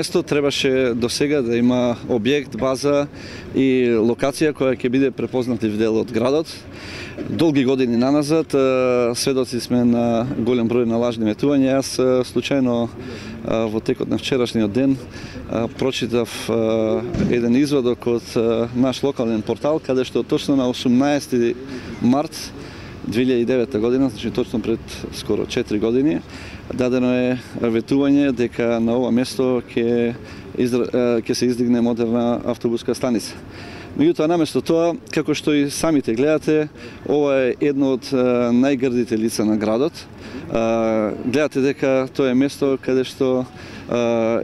место требаше до сега да има објект, база и локација која ќе биде препознатлив дел од градот. Долги години наназад сведоци сме на голем број на лажни ветувања. Јас случајно во текот на вчерашниот ден прочитав еден извадок од наш локален портал, каде што точно на 18 март 2009 година, значи точно пред скоро 4 години, дадено е ветување дека на ова место ќе се издигне модерна автобуска станица. Меѓутоа, наместо тоа, како што и самите гледате, ова е едно од најгрдите лица на градот. Гледате дека тоа е место каде што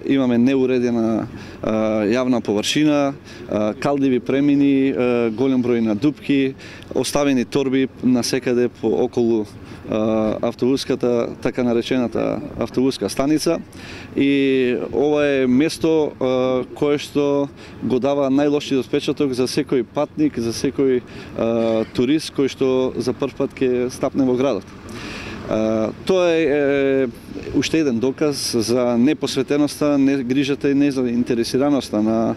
имаме неуредена јавна површина, калдиви премини, голем број на дупки, оставени торби насекаде по околу автобуската, така наречената автобуска станица, и ова е место кое што го дава најлошиот впечаток за секој патник, за секој турист кој што за прв пат ќе стапне во градот. Тоа е уште еден доказ за непосветеноста, негрижата и незаинтересираноста на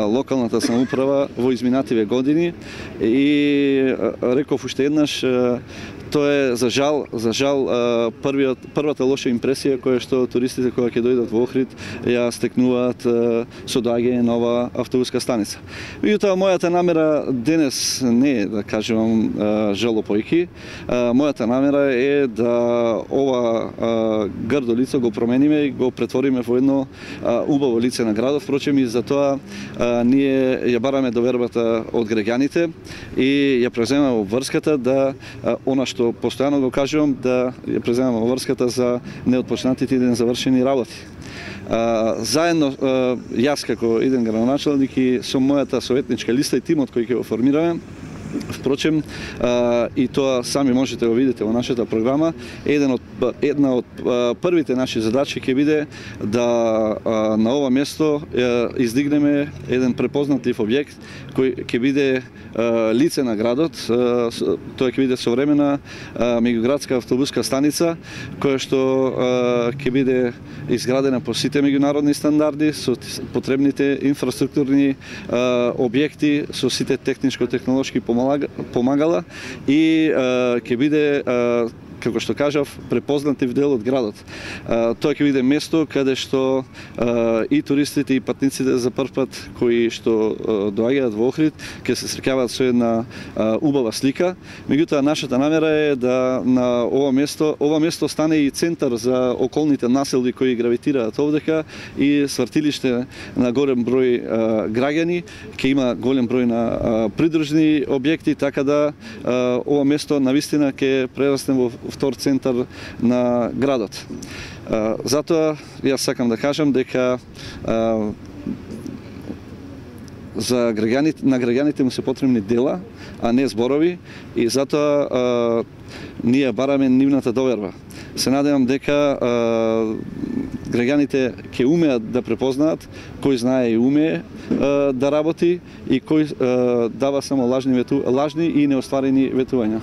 локалната самоуправа во изминативе години, и реков уште еднаш, тоа е за жал првата лоша импресија која што туристите кога ќе дојдат во Охрид ја стекнуваат со доаѓање на ова автобуска станица. Меѓутоа, мојата намера денес не е да кажувам жалопојки. Мојата намера е да ова грдо лице го промениме и го претвориме во едно убаво лице на градот. Впрочем, и за тоа ние ја бараме довербата од граѓаните и ја преземаме обврската да она што постојано го кажувам, да ја преземаме обврската за неотпочнатите и незавршени работи. Заедно, јас како еден градоначалник и со мојата советничка листа и тимот кој ќе го формираме, впрочем, и тоа сами можете да го видите во нашата програма, една од првите наши задачи ќе биде да на ова место издигнеме еден препознатлив објект кој ќе биде лице на градот. Тоа ќе биде современа меѓуградска автобуска станица која што ќе биде изградена по сите меѓународни стандарди, со потребните инфраструктурни објекти, со сите техничко-технолошки помагала, и ќе биде, како што кажав, препознатлив дел од градот. Тоа ќе биде место каде што и туристите и патниците за прв пат кои што доаѓаат во Охрид ќе се среќаваат со една убава слика. Меѓутоа, нашата намера е да на ова место стане и центар за околните населби кои гравитираат овдека и свртилиште на голем број граѓани, ќе има голем број на придружни објекти, така да ова место навистина ќе прерасне во втор центар на градот. Затоа јас сакам да кажам дека на граѓаните му се потребни дела, а не зборови, и затоа ние бараме нивната доверба. Се надевам дека граѓаните ќе умеат да препознаат кој знае и умее да работи и кој дава само лажни и неостварени ветувања.